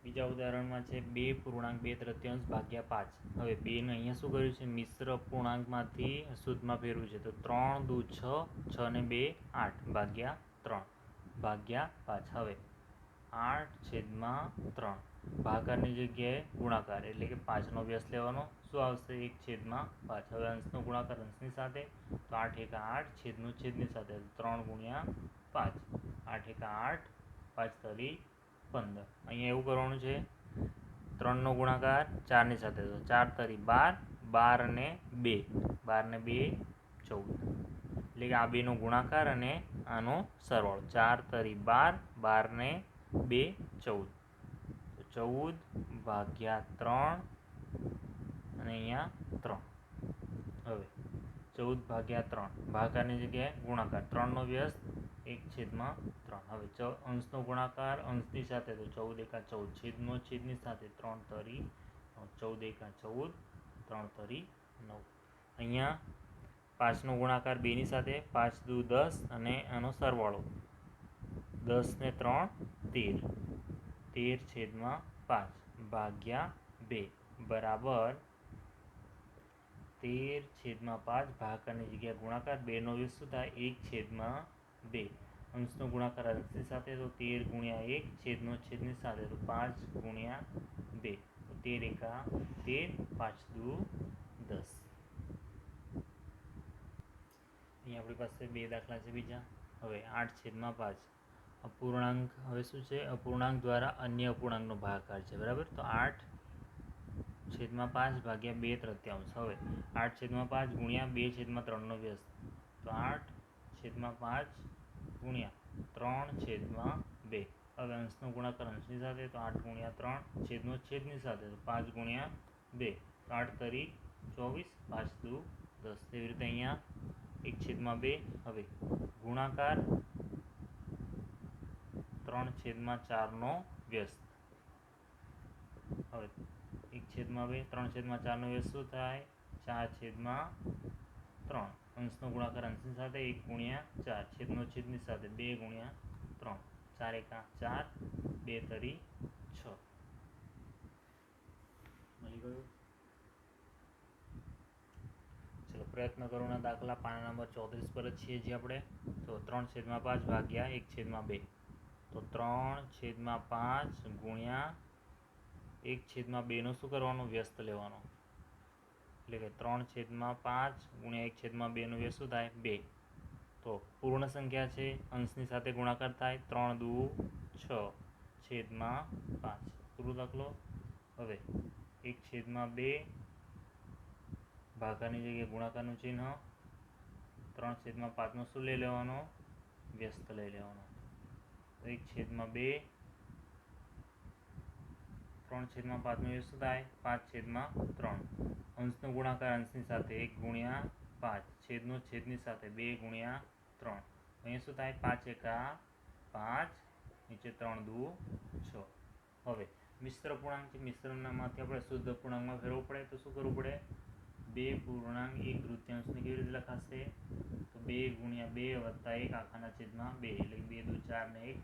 બીજા ઉદાહરણમાં છે 2.2/3 ભાગ્યા 5. હવે 2ને અહીંયા શું કર્યું છે મિશ્ર પૂર્ણાંકમાંથી શુદ્ધમાં ફેરવ્યું છે તો 3 દુ 6 6 ને 2 8 ભાગ્યા 3 ભાગ્યા 5. હવે 8/3 ભાગાકારની જગ્યાએ ગુણાકાર એટલે કે 5નો વ્યસ્ત લેવાનો શું આવશે 1/5. હવે અંશનો ગુણાકાર અંશની સાથે તો 8 એકા 8 છેદનો છેદની સાથે 3 ગુણ્યા 5 8 એકા 8 5 તરી 15. અહીંયા એવું કરવાનું છે 3નો ગુણાકાર 4ની સાથે તો 4 તરી 12 12 ને 2 12 ને 2 14 એટલે કે આ બેનો ગુણાકાર અને આનો સરવાળો 4 તરી 12 12 ને 2 14 તો 14 ભાગ્યા 3 અને અહીંયા 3. હવે 14 ભાગ્યા 3 ભાગાની જગ્યાએ ગુણાકાર 3નો વ્યસ્ત 1/3. હવે અંશનો ગુણાકાર અંશની સાથે તો 14 એકા 14 છેદનો છેદની સાથે 3 તરી 14 એકા 14 3 તરી 9. અહીંયા 5નો ગુણાકાર 2ની સાથે 5 દુ 10 અને આનો સરવાળો 10 ને 3 13 13/5 ભાગ્યા 2 બરાબર 13/5 ભાગાની જગ્યાએ ગુણાકાર 2નો વ્યસ્ત શું થાય 1/2. અંશનો ગુણાકાર અંશની સાથે તો 13 ગુણ્યા 1 છેદનો છેદની સાથે તો 5 ગુણ્યા 2 તો 13 એકા 13 5 દુ 10. અહીંયા આપણી પાસે 2 દાખલા છે બીજા. હવે 8/5 અપૂર્ણાંક હવે શું છે અપૂર્ણાંક દ્વારા અન્ય અપૂર્ણાંકનો ભાગાકાર છે બરાબર. તો 8/5 ભાગ્યા 2/3. હવે 8/5 ગુણ્યા 2/3નો વ્યસ્ત તો 8/5 ગુણ્યા 3/2. હવે અંશનો ગુણાકાર અંશની સાથે તો 8 ગુણ્યા 3 છેદનો છેદની સાથે તો 5 ગુણ્યા 2 તો 8 તરી 24 5 દુ 10. એવી રીતે અહીંયા 1/2. હવે ગુણાકાર 3/4નો વ્યસ્ત. હવે 1/2 3/4નો વ્યસ્ત શું થાય 4/3. અંશનો ગુણાકાર અંશની સાથે 1 ગુણ્યા 4 છેદનો છેદની સાથે 2 ગુણ્યા 3 4 એકા 4 2 તરી 6. મળી ગયું. ચલો પ્રયત્ન કરોના દાખલા પાના નંબર 34 પર જ છીએ જે આપણે. તો 3/5 ભાગ્યા 1/2 તો 3/5 ગુણ્યા 1/2નો શું કરવાનો વ્યસ્ત લેવાનો એટલે કે 3/5 ગુણ્યા 1/2નો વ્યસ્ત શું થાય 2. તો પૂર્ણ સંખ્યા છે અંશની સાથે ગુણાકાર થાય 3 દુ 6/5 પૂરો દાખલો. હવે 1/2 ભાગાની જગ્યાએ ગુણાકારનું ચિહ્ન 3/5નો શું લઈ લેવાનો વ્યસ્ત લઈ લેવાનો. 1/2 3/5નો વ્યસ્ત થાય 5/3. અંશનો ગુણાકાર અંશની સાથે 1 ગુણ્યા 5 છેદનો છેદની સાથે 2 ગુણ્યા 3. અહીંયા શું થાય 5 એકા 5 નીચે 3 દુ 6. હવે મિશ્ર પૂર્ણાંક છે મિશ્રમાંથી આપણે શુદ્ધ પૂર્ણાંકમાં ફેરવવું પડે તો શું કરવું પડે 2.1/3 કેવી રીતે લખાશે તો 2 ગુણ્યા 2 વત્તા 1 આખાના છેદમાં 2 એટલે 2 દુ 4 ને 1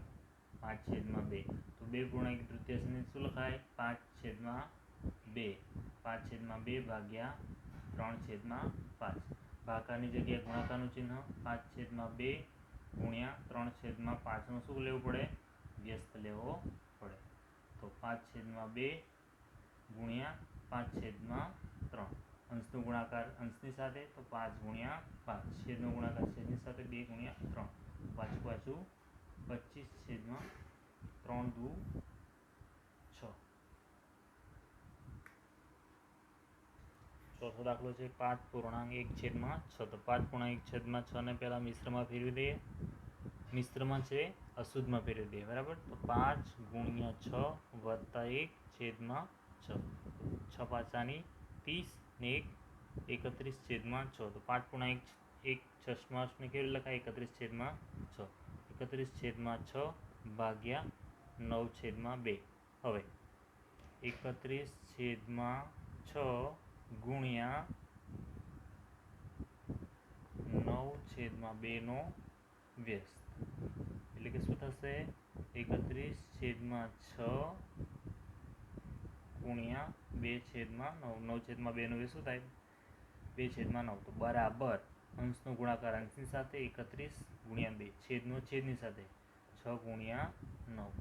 5/2. તો 2.1/3 શું લખાય 5/2 2 5/2 ભાગ્યા 3/5 ભાગાકારની જગ્યાએ ગુણાકારનું ચિહ્ન 5/2 ગુણ્યા 3/5 શું લેવું પડે? વ્યસ્ત લેવો પડે. તો 5/2 ગુણ્યા 5/3 અંશનો ગુણાકાર અંશની સાથે તો 5 ગુણ્યા 5 છેદનો ગુણાકાર છેદની સાથે 2 ગુણ્યા 3 પાછું 25/3 દુ 6. ચોથો દાખલો છે 5.1/6. તો 5.1/6 ને પહેલાં મિશ્રમાં ફેરવી દઈએ. મિશ્રમાં છે અશુદ્ધમાં ફેરવી દઈએ, બરાબર. તો 5 ગુણ્યા 6 વત્તા 1/6. 6 પાચાની 30 ને 31/6. તો 5.1/6 ને કેવી લખાય? 31/6. 31/6 ભાગ્યા 9/2. હવે 31/6 ગુણ્યા 9/2 નો વ્યસ્ત એટલે કે શું થશે? 31/6 ગુણ્યા 2/9. 9/2 નો વ્યસ્ત શું થાય? 2/9. તો બરાબર અંશનો ગુણાકાર અંશની સાથે 31 ગુણ્યા 2 છેદનો છેદની સાથે 6 ગુણ્યા 9.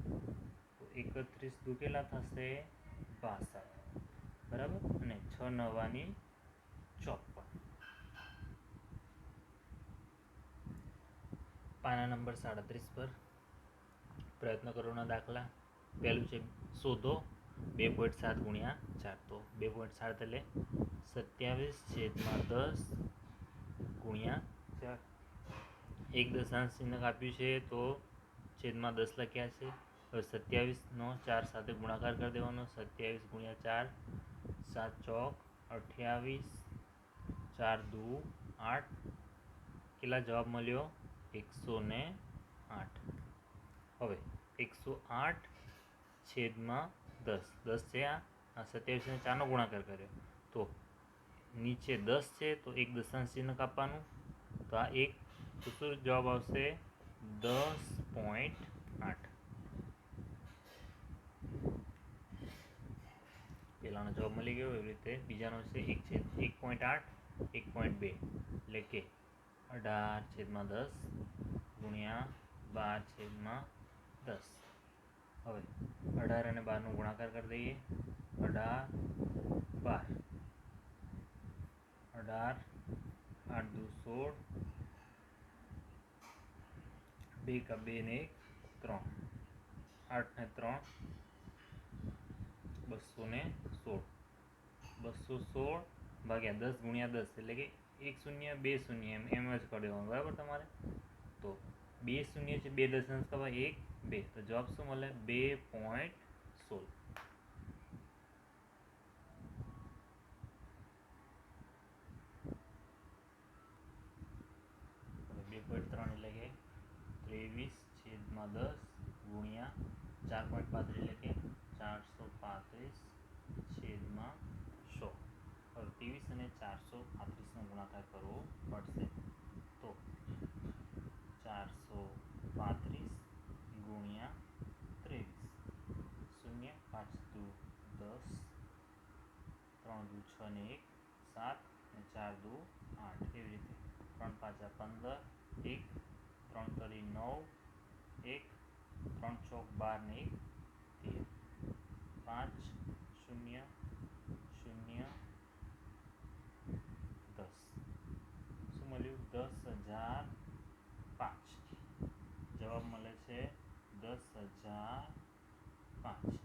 તો 31 દુ કેટલા થશે? 62, બરાબર. અને 6 9 54. પાના નંબર 37 પર પ્રયત્ન કરોના દાખલા. પહેલું છે શોધો 2.7 ગુણ્યા 4. તો 2.7 એટલે 27/10 ગુણ્યા 4. એક દશાંશ ચિહ્ન આપ્યું છે તો છેદમાં 10 લખ્યા છે. હવે 27નો 4 સાથે ગુણાકાર કરી દેવાનો. 27 ગુણ્યા 4 7 ચોક 28 4 દુ 8. કેટલા જવાબ મળ્યો? 108. હવે 108/10 10 છે. આ 27 ને 4નો ગુણાકાર કર્યો તો નીચે 10 છે તો એક દશાંશ ચિહ્ન કાપવાનું. તો આ એક તો શું જવાબ આવશે? 10.8. પહેલાનો જવાબ મળી ગયો. એવી રીતે બીજાનો છે 1/8 1.2 એટલે કે 18/10 ગુણ્યા 12/10. હવે 18 અને 12 નો ગુણાકાર કરી દઈએ. 18 12 18 8 દુ 16 2 કા 2 ને 1 3 8 ને 3 216 216 ભાગ્યા 10 ગુણ્યા 10 એટલે કે 1 0 2 0 એમ જ કરી દેવાનું, બરાબર. તમારે તો 2 0 છે 2 દશાંશ કપાય 1 2 તો જવાબ શું મળે? 2.16. 2.3 એટલે કે 23/10 ગુણ્યા 4.35 એટલે કે 435/100. હવે 23 અને 435નો ગુણાકાર કરવો પડશે. તો 435 ગુણ્યા 23 0 5 દુ 10 3 દુ 6 ને 1 7 ને 4 દુ 8. એવી રીતે 3 5 15 1 3 તરી 9 1 3 ચોક 12 ને 1 13 5 0 0 10. શું મળ્યું? 10,005. જવાબ મળે છે 10,005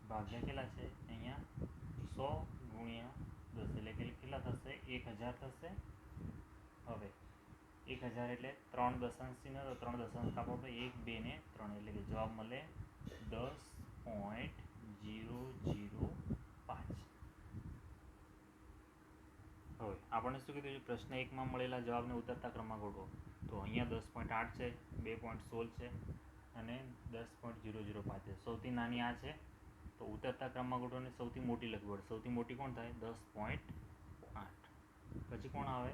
ભાગ્યા કેટલા છે? અહીંયા 100 ગુણ્યા 10 એટલે કે કેટલા થશે? 1000 થશે. હવે 1000 એટલે 3 દશાંશ ચિહ્ન તો 3 દશાંશ કાપો તો 1 2 ને 3 એટલે કે જવાબ મળે 10.005. હવે આપણને શું કીધું છે? પ્રશ્ન 1માં મળેલા જવાબને ઉતરતા ક્રમમાં ગોઠવો. તો અહીંયા 10.8 છે, 2.16 છે અને 10.005 છે. સૌથી નાની આ છે તો ઉતરતા ક્રમમાં ગોઠવોને સૌથી મોટી લખવી પડે. સૌથી મોટી કોણ થાય? 10.8. પછી કોણ આવે?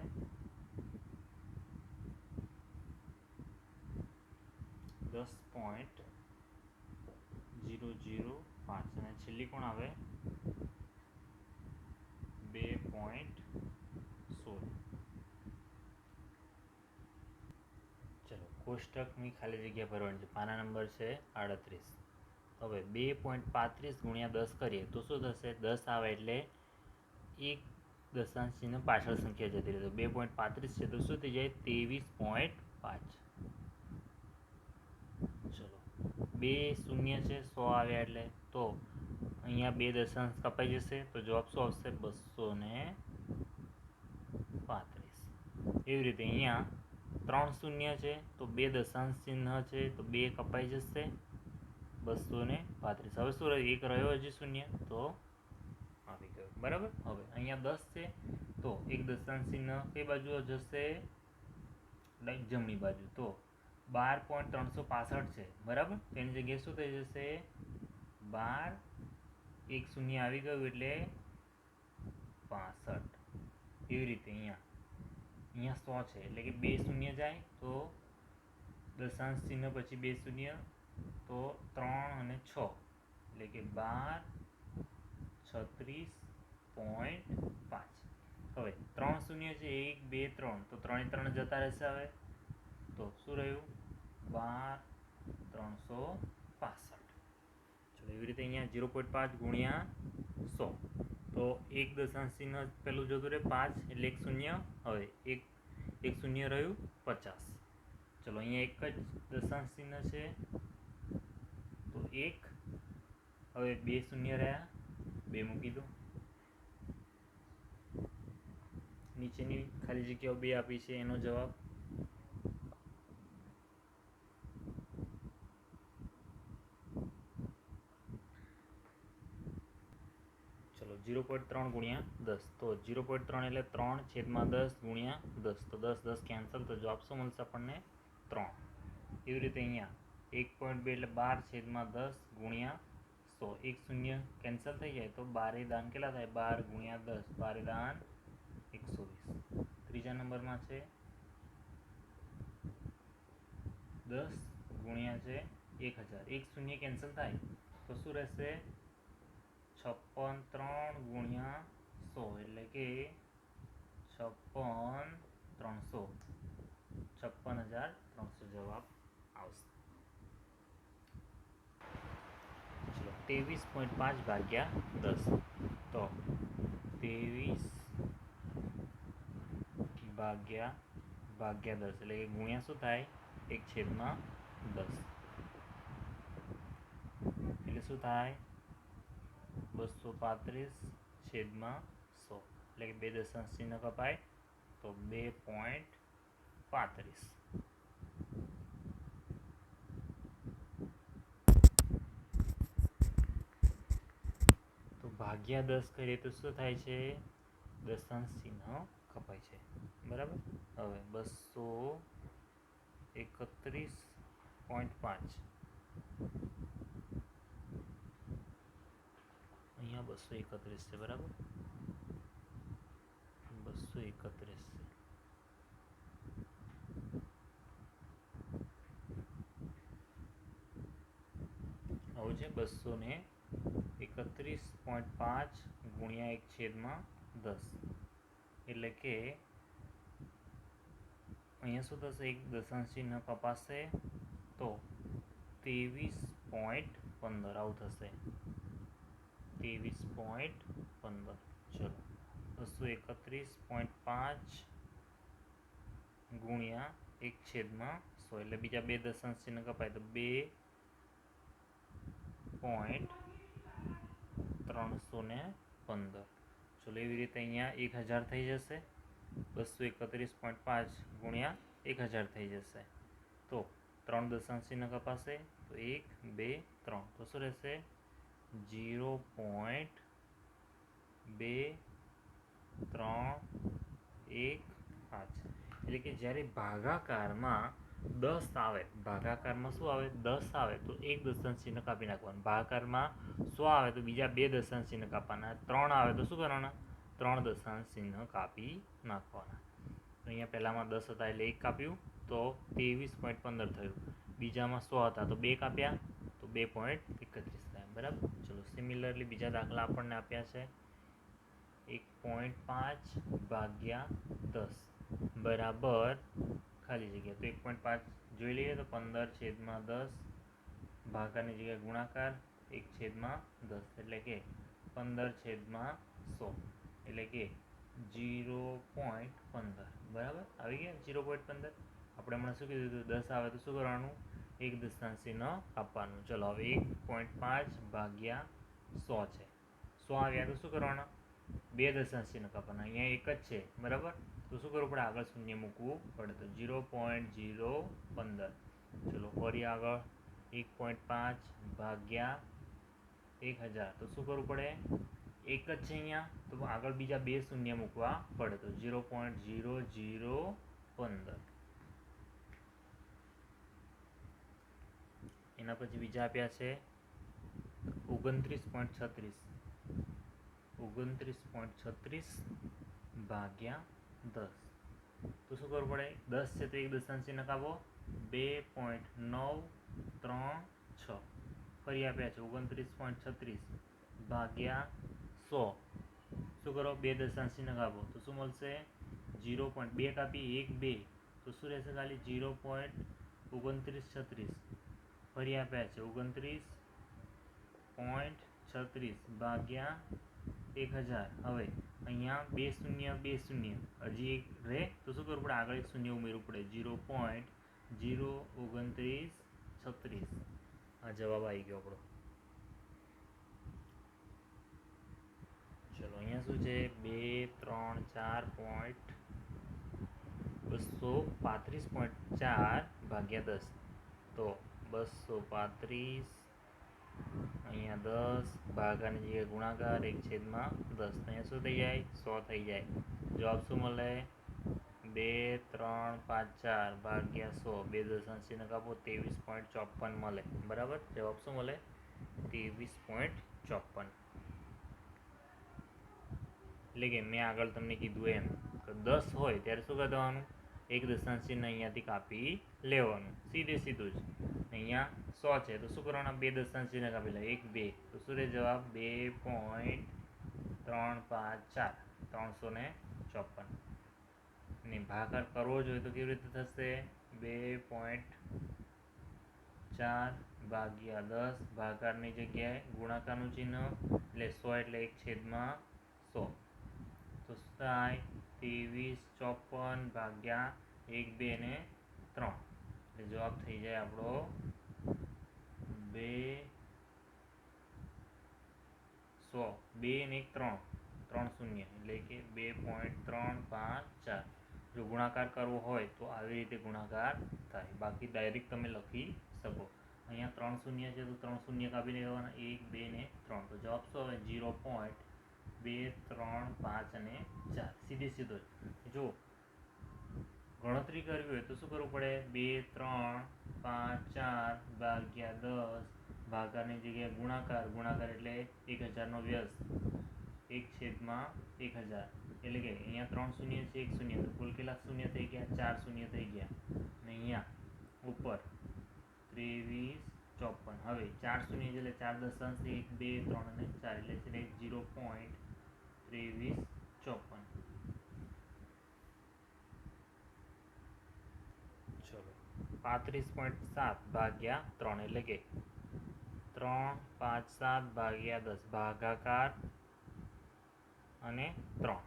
10.005 અને છેલ્લી કોણ આવે? 2.16. ચલો કોષ્ટકની ખાલી જગ્યા ભરવાની છે. પાના નંબર છે 38. હવે 2.35 ગુણ્યા 10 કરીએ તો શું થશે? 10 આવે એટલે એક દશાંશ ચિહ્ન પાછળ સંખ્યા જતી રહે. તો 2.35 છે તો શું થઈ જાય? 23.5. ચલો 2 શૂન્ય છે, 100 આવ્યા એટલે તો અહીંયા 2 દશાંશ કપાઈ જશે તો જવાબ શું આવશે? 235. એવી રીતે અહીંયા 3 શૂન્ય છે તો 2 દશાંશ ચિહ્ન છે તો 2 કપાઈ જશે, 235. હવે શું રહ્યું? એક રહ્યો હજી શૂન્ય તો આવી ગયો. બરાબર. હવે અહીંયા 10 છે તો એક દશાંશ ચિહ્ન કઈ બાજુ જશે? જમણી બાજુ. તો 12.365 છે. બરાબર. તેની જગ્યાએ શું થઈ જશે? 12, એક શૂન્ય આવી ગયું એટલે 65. એવી રીતે અહીંયા 100 છે એટલે કે 2 શૂન્ય જાય તો દશાંશ ચિહ્ન પછી 2 શૂન્ય તો 3 અને 6 એટલે કે 12, 36.5. હવે 3 શૂન્ય છે, 1, 2, 3 તો 3 3 જતા રહેશે. હવે તો શું રહ્યું? 12,365. ચલો એવી રીતે અહીંયા 0.5 ગુણ્યા 100 તો એક દશાંશ ચિહ્ન પેલું જતું રહે 5 એટલે એક શૂન્ય. હવે એક શૂન્ય રહ્યું 50. ચલો અહીંયા એક જ દશાંશ ચિહ્ન છે તો 1. હવે 2 શૂન્ય રહ્યા, 2 મૂકી દો. નીચેની ખાલી જગ્યાઓ 2 આપી છે એનો જવાબ. ચલો 0.3 ગુણ્યા 10 તો 0.3 એટલે 3/10 ગુણ્યા 10 તો 10 10 કેન્સલ તો જવાબ શું મળશે આપણને? 3. એવી રીતે અહીંયા 1.2 એટલે 12/10 ગુણ્યા 100. એક શૂન્ય કેન્સલ થઈ જાય તો 12 દાન કેટલા થાય? 12 ગુણ્યા 10, 12 દાન 120. ત્રીજા નંબરમાં છે 10 ગુણ્યા છે 1000. એક શૂન્ય કેન્સલ થાય તો શું રહેશે? 56 ગુણ્યા 100 એટલે કે 56,300. 56,300 જવાબ આવશે. ચલો 23.5 ભાગ્યા 10 તો 23 ભાગ્યા 10 એટલે કે ગુણ્યા શું થાય? 1/10 એટલે શું થાય? 235/100 એટલે કે 2 દશાંશ ચિહ્ન કપાય તો 2.35. તો ભાગ્યા 10 કરીએ તો શું થાય છે? દશાંશ ચિહ્ન કપાય છે. બરાબર. હવે 231.5 અહીંયા 231 છે. બરાબર. 231 છે. આવું છે 231.5 ગુણ્યા 1/10 એટલે કે અહીંયા શું થશે? એક દશાંશ ચિહ્ન કપાશે તો 23.15 આવું થશે. 23.15. ચલો 231.5 ગુણ્યા 1/100 એટલે બીજા 2 દશાંશ ચિહ્ન કપાય તો 2.315. ચલો એવી રીતે અહીંયા 1000 થઈ જશે. 231.5 ગુણ્યા 1000 થઈ જશે તો 3 દશાંશ ચિહ્ન કપાશે તો 1, 2, 3 તો શું રહેશે? 0.2315. એટલે કે જ્યારે ભાગાકારમાં 10 આવે, ભાગાકારમાં શું આવે? 10 આવે તો એક દશાંશ ચિહ્ન કાપી નાખવાનું. ભાગાકારમાં 100 આવે તો બીજા 2 દશાંશ ચિહ્ન કાપવાના. 3 આવે તો શું કરવાના? 3 દશાંશ ચિહ્ન કાપી નાખવાના. તો અહીંયા પહેલામાં 10 હતા એટલે 1 કાપ્યું તો 23.15 થયું. બીજામાં 100 હતા તો 2 કાપ્યા તો 2.31 થાય. બરાબર. ચલો સિમિલરલી બીજા દાખલા આપણને આપ્યા છે. એક 1.5 ભાગ્યા 10 બરાબર ખાલી જગ્યા. તો 1.5 જોઈ લઈએ તો 15/10 ભાગાની જગ્યાએ ગુણાકાર 1/10 એટલે કે 15/100 એટલે કે 0.15 બરાબર આવી ગયા. 0.15 આપણે હમણાં શું કીધું હતું, 10 આવે તો શું કરવાનું, એક દશાંશ ચિહ્ન આપવાનું. ચલો હવે 1.5 ભાગ્યા 100 છે, 100 આવ્યા તો શું કરવાના, બે દશાંશ ચિહ્ન કાપવાના. અહીંયા એક જ છે બરાબર, તો શું કરવું પડે, આગળ શૂન્ય મૂકવું પડે. તો 0.015. ચલો ફરી આગળ 1.5 ભાગ્યા 1000 તો શું કરવું પડે, એક જ છે અહીંયા તો આગળ બીજા બે શૂન્ય મૂકવા પડે. તો 0.0015. એના પછી બીજા આપ્યા છે 29.36. 29.36 ભાગ્યા 10 તો શું કરવું પડે, 10 છે તો એક દશાંશ ચિહ્ન કાપો, 2.936. ફરી આપ્યા છે 29.36 ભાગ્યા 100. શું કરો, બે દશાંશ ચિહ્ન કાપો તો શું મળશે, 0.2 કાપી 1 2 તો શું રહેશે ખાલી 0.2936. ફરી આપ્યા છે 29.36 ભાગ્યા 1000. હવે અહીંયા બે શૂન્ય હજી એક રહે તો શું કરવું પડે, આગળ એક શૂન્ય ઉમેરવું પડે. 0.02936. આ જવાબ આવી ગયો આપણો. ચલો અહીંયા શું છે, 235.4 ભાગ્યા 10 તો 235 અહીંયા 10 ભાગાની જગ્યાએ ગુણાકાર 1/10. અહીંયા શું થઈ જાય, 100 થઈ જાય. જવાબ શું મળે, 2354 ભાગ્યા 100. બે દશાંશ ચિહ્ન કાપો 23.54 મળે બરાબર. જવાબ શું મળે, 23.54. એટલે કે મેં આગળ તમને કીધું એમ કે 10 હોય ત્યારે શું કરી દેવાનું, એક દશાંશ ચિહ્ન અહીંયાથી કાપી લેવાનું, સીધું જ. અહીંયા 100 છે તો શું કરવાના, બે દશાંશ ચિહ્ન કાપી લે, 1 2 તો શું રહે જવાબ, 2.354 354. ને ભાગાકાર કરવો જોઈએ તો કેવી રીતે થશે, 2.4 ભાગ્યા 10 ભાગાકારની જગ્યાએ ગુણાકારનું ચિહ્ન એટલે 100 એટલે 1/100 તો શું થાય, 2354 ભાગ્યા 1 2 ને 3 એટલે જવાબ થઈ જાય આપણો 200. 2 ને 1 3 0 એટલે કે 2.354. જો ગુણાકાર કરવો હોય તો આવી રીતે ગુણાકાર થાય, બાકી ડાયરેક્ટ તમે લખી શકો. અહીંયા 3 શૂન્ય છે તો 3 શૂન્ય કાપી લેવાના, 1 2 ને 3 તો જવાબ શું આવે, 0.235 અને 4. સીધો જો ગણતરી કરવી હોય તો શું કરવું પડે, 2 3 5 4 ભાગ્યા 10 ભાગાની જગ્યાએ ગુણાકાર એટલે 1000 નો વ્યસ્ત 1/1000 એટલે કે અહીંયા 3 શૂન્ય છે 1 શૂન્ય તો કુલ કેટલા શૂન્ય થઈ ગયા, 4 શૂન્ય થઈ ગયા. અને અહીંયા ઉપર 2354. હવે 4 શૂન્ય એટલે 4 દશાંશ 1 2 3 અને 4 એટલે 0.2354. ચલો 35.7 ભાગ્યા 3 એટલે કે 357 ભાગ્યા 10 ભાગાકાર અને 3.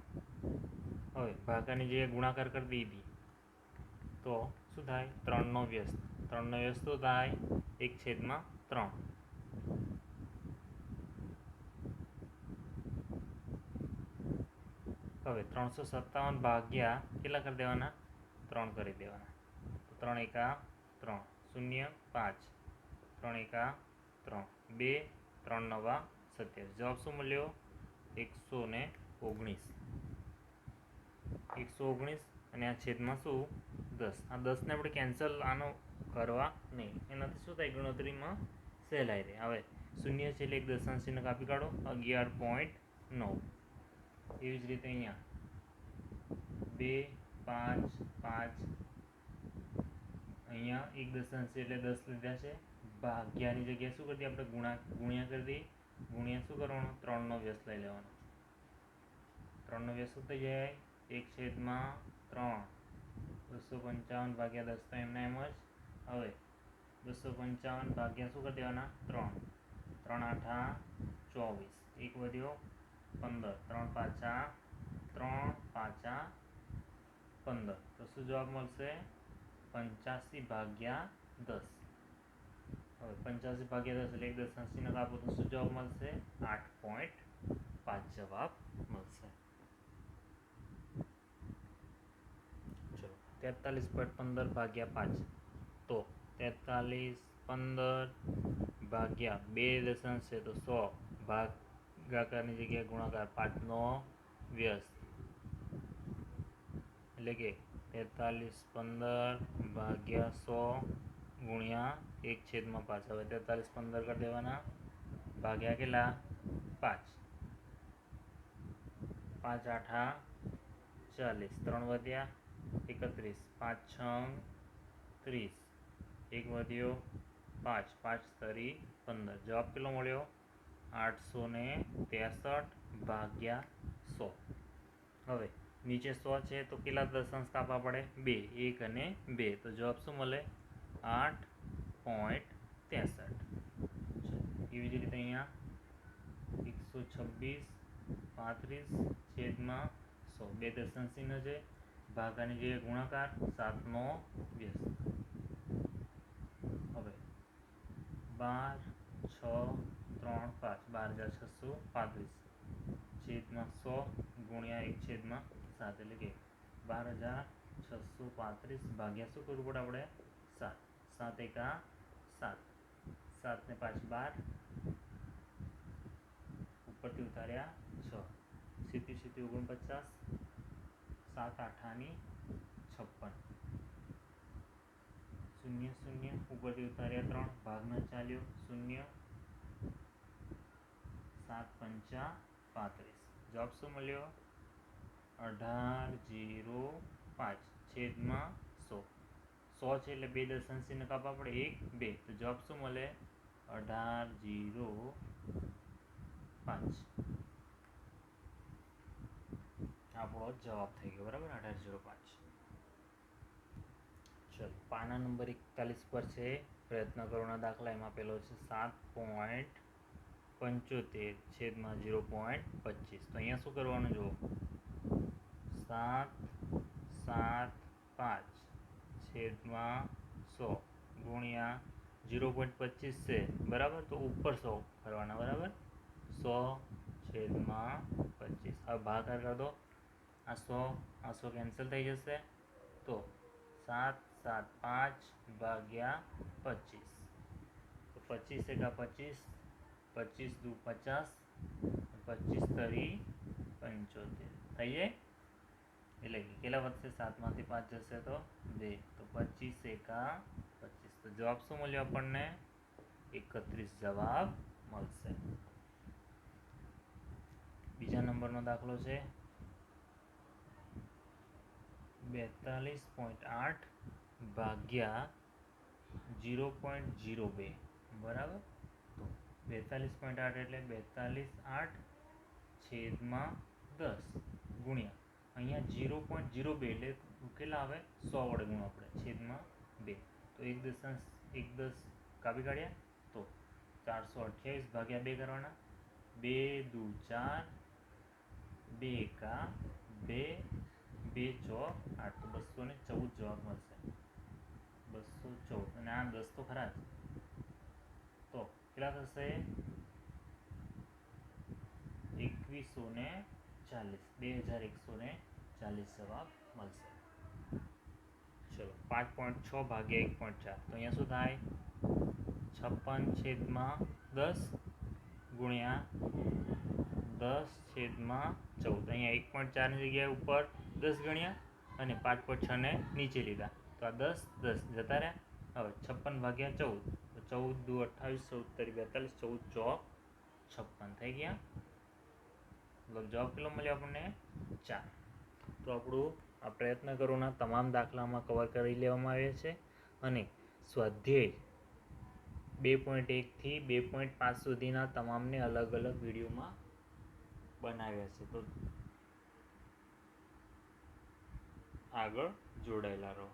હવે ભાગાની જગ્યાએ ગુણાકાર કરી દીધી તો શું થાય, 3 નો વ્યસ્ત શું થાય, 1/3. હવે 357 ભાગ્યા કેટલા કરી દેવાના, 3 કરી દેવાના. તો 3 એકા 3 0 5 3 એકા 3 2 3 નવા 27. જવાબ શું મળ્યો, 119. અને આ છેદમાં શું 10. આ 10ને આપણે કેન્સલ આનો કરવા નહીં, એનાથી શું થાય, ગણતરીમાં સહેલાઈ રહે. હવે શૂન્ય છે એટલે એક દશાંશ ચિહ્ન કાપી કાઢો, 11.9. એવી જ રીતે અહીંયા 2 5 5 અહીંયા એક દશાંશ છે એટલે 10 લીધા છે. ભાગ્યાની જગ્યાએ શું કરી દઈએ આપણે, ગુણ્યા કરી દઈએ. ગુણ્યા શું કરવાનું, 3 નો વ્યસ્ત લઈ લેવાનો. 3નો વ્યસ્ત શું થઈ જાય 1/3. 255 ભાગ્યા 10 તો એમના એમ જ. હવે 255 ભાગ્યા શું કરી દેવાના 3. 3 8 24. 1 વધ્યો 15. 3 પાછા 15. તો શું જવાબ મળશે 85 ભાગ્યા 10. હવે 85 ભાગ્યા 10 એટલે 1 દશાંશચિહ્ન કાપો તો શું જવાબ મળશે 8.5 જવાબ મળશે. ચલો 43.15 ભાગ્યા 5 તો 43.15 ભાગ્યા 2 દશાંશ છે તો 100 ભાગાકારની જગ્યાએ ગુણાકાર 5નો વ્યસ્ત એટલે કે 43.15 ભાગ્યા 100 ગુણ્યા 1/5. હવે 43.15 કરી દેવાના ભાગ્યા કેટલા 5. 5 8 40. 3 વધ્યા 31. 5 6 30. 1 વધ્યો 5. 5 તરી 15. જવાબ કેટલો મળ્યો 863 ભાગ્યા 100. હવે નીચે 100 છે તો કેટલા દશાંશ કાપવા પડે 2. 1 અને 2. તો જવાબ શું મળે 8.63. એવી જ રીતે અહીંયા 126 35 છેદમાં 100. 2 દશાંશ ચિહ્ન છે ભાગાની જગ્યાએ ગુણાકાર 7નો વ્યસ્ત. હવે 12 6 3 5 12,635 છેદમાં 100 ગુણ્યા 1/7 એટલે કે 12,635 ભાગ્યા શું કરવું પડે આપણે 7. 7 એકા 7. 7 ને 5 12. ઉપરથી ઉતાર્યા 6. 7 7 49. 7 8 56. 0 0 ઉપરથી ઉતાર્યા 3. ભાગના ચાલ્યો 0. 7 5 35. જવાબ શું મળ્યો 1805 છેદમાં 100. 100 છે એટલે 2 દશાંશ ચિહ્ન કાપવા પડે 1 2. તો જવાબ શું મળે 1805. આપણો જવાબ થઈ ગયો બરાબર 1805. ચલો પાના નંબર 41 પર છે પ્રયત્ન કરોના દાખલા. એમાં પેલો છે 7.75 છેદમાં 0.25. તો અહીંયા શું કરવાનું જુઓ 7 7 5 છેદમાં 100 ગુણ્યા 0.25 છે બરાબર. તો ઉપર 100 કરવાના બરાબર 100 છેદમાં 25. હવે ભાગાકાર કરી દો. આ 100 કેન્સલ થઈ જશે તો 7 7 5 ભાગ્યા 25. તો 25 એકા 25. 25 દુ 50. 25 તરી 75 થઈ જાય. એટલે કેટલા વધશે 7માંથી 5 જશે તો 2. તો 25 એકા 25. તો જવાબ શું મળ્યો આપણને 31 જવાબ મળશે. બીજા નંબરનો દાખલો છે 42.8 ભાગ્યા 0.02 બરાબર. તો 42.8 એટલે 42 છેદમાં 10 ગુણ્યા અહીંયા 0.02 એટલે કેટલા આવે 100 વડે ગુણવા પડે છેદમાં 2. તો 1 દશાંશ 1 10 કાપી કાઢ્યા તો 428 ભાગ્યા 2 કરવાના. 2 દુ 4. 2 એકા 2. 2 ચોક 8. તો 214 જવાબ મળશે 214. અને આ 10 તો ખરા જ. તો કેટલા થશે 2140. 2140 જવાબ મળશે. ચલો 5.6 ભાગ્યા 1.4. તો અહીંયા શું થાય 56 છેદમાં 10 ગુણ્યા 10 છેદમાં 14. અહીંયા 1.4ની જગ્યાએ ઉપર 10 ગણ્યા અને 5.6 ને નીચે લીધા તો આ 10 10 જતા રહ્યા. હવે 56 ભાગ્યા 14. તો 14 દુ 28. 14 તરી 42. 14 ચોક 56 થઈ ગયા. મતલબ જવાબ કેટલો મળ્યો આપણને 4. તો આપણું આ પ્રયત્ન કરોના તમામ દાખલામાં કવર કરી લેવામાં આવ્યા છે અને સ્વાધ્યાય 2.1 થી 2.5 સુધીના તમામને અલગ અલગ વિડીયોમાં બનાવ્યા છે. તો આગળ જોડાયેલા રહો.